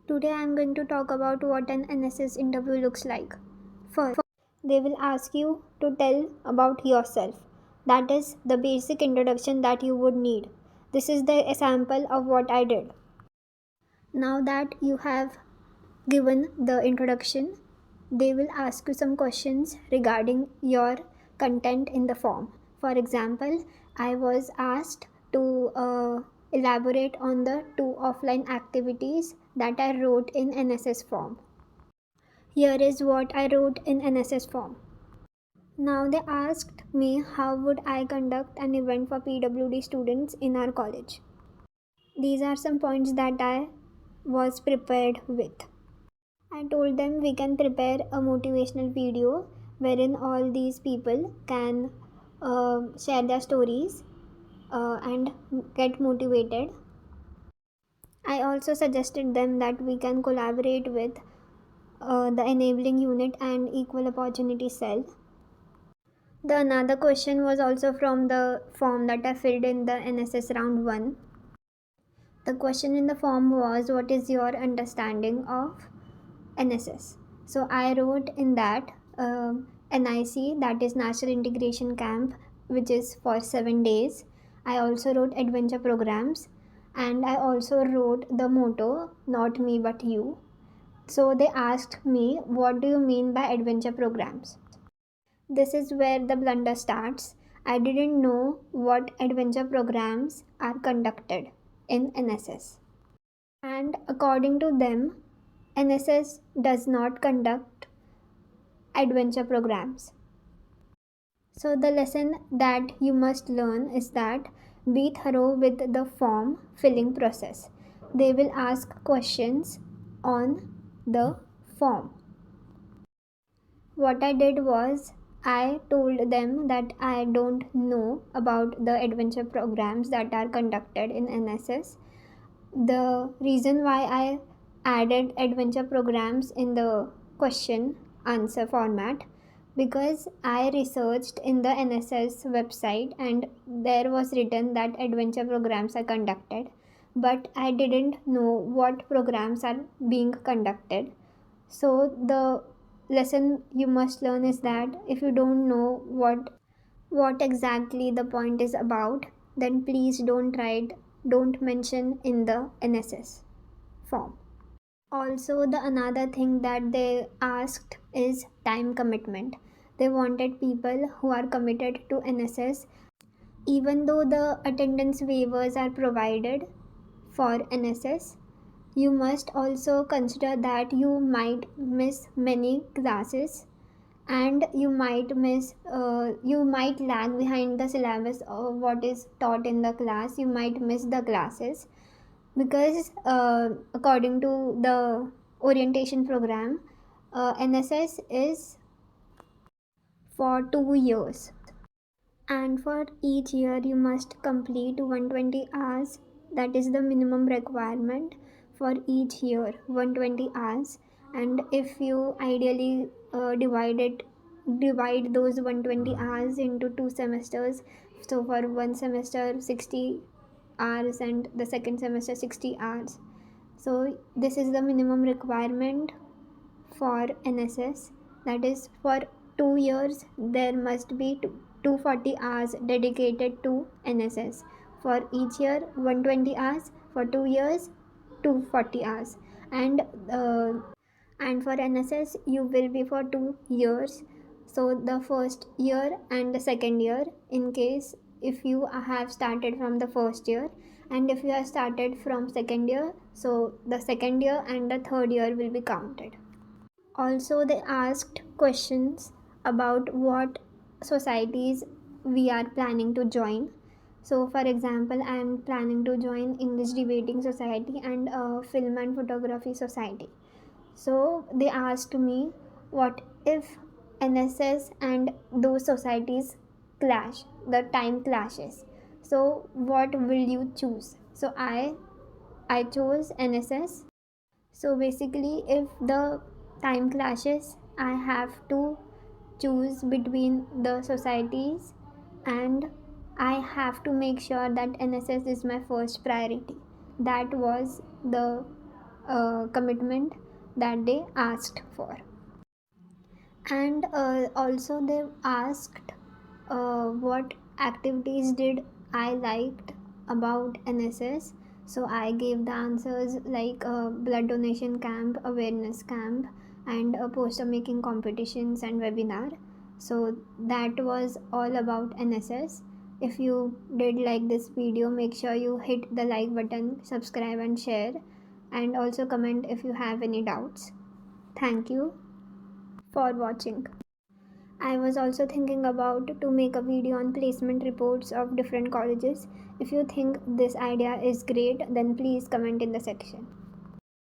Today I am going to talk about what an NSS interview looks like. First, they will ask you to tell about yourself. That is the basic introduction that you would need. This is the example of what I did. Now that you have given the introduction, they will ask you some questions regarding your content in the form. For example, I was asked to elaborate on the two offline activities that I wrote in NSS form. Here is what I wrote in NSS form. Now they asked me how would I conduct an event for PWD students in our college. These are some points that I was prepared with. I told them we can prepare a motivational video wherein all these people can share their stories and get motivated. I also suggested them that we can collaborate with the enabling unit and equal opportunity cell. The another question was also from the form that I filled in the NSS round 1. The question in the form was, what is your understanding of NSS? So I wrote in that NIC, that is National Integration Camp, which is for 7 days. I also wrote adventure programs, and I also wrote the motto, not me but you. So they asked me, what do you mean by adventure programs? This is where the blunder starts. I didn't know what adventure programs are conducted in NSS. And according to them, NSS does not conduct adventure programs. So the lesson that you must learn is that be thorough with the form filling process. They will ask questions on the form. What I did was I told them that I don't know about the adventure programs that are conducted in NSS. The reason why I added adventure programs in the question answer format, because I researched in the NSS website and there was written that adventure programs are conducted, but I didn't know what programs are being conducted. So the lesson you must learn is that if you don't know what exactly the point is about, then please don't mention in the NSS form. Also, the another thing that they asked is time commitment. They wanted people who are committed to NSS. Even though the attendance waivers are provided for NSS, you must also consider that you might miss many classes and you might lag behind the syllabus of what is taught in the class. You might miss the classes because according to the orientation program, NSS is for 2 years, and for each year you must complete 120 hours. That is the minimum requirement for each year, 120 hours. And if you ideally divide those 120 hours into 2 semesters, so for one semester 60 hours and the second semester 60 hours, so this is the minimum requirement for NSS. That is, for 2 years there must be 240 hours dedicated to NSS. For each year 120 hours, for 2 years 240 hours. And for NSS you will be for 2 years. So the first year and the second year, in case if you have started from the first year, and if you have started from second year, so the second year and the third year will be counted. Also, they asked questions about what societies we are planning to join. So, for example, I am planning to join English Debating Society and Film and Photography Society. So, they asked me, what if NSS and those societies clash, the time clashes? So, what will you choose? So, I chose NSS. So basically, if the time clashes, I have to choose between the societies, and I have to make sure that NSS is my first priority. That was the commitment that they asked for. And also they asked what activities did I liked about NSS. So I gave the answers like blood donation camp, awareness camp, and poster making competitions and webinar. So that was all about NSS. If you did like this video, make sure you hit the like button, subscribe and share, and also comment if you have any doubts. Thank you for watching. I was also thinking about to make a video on placement reports of different colleges. If you think this idea is great, then please comment in the section.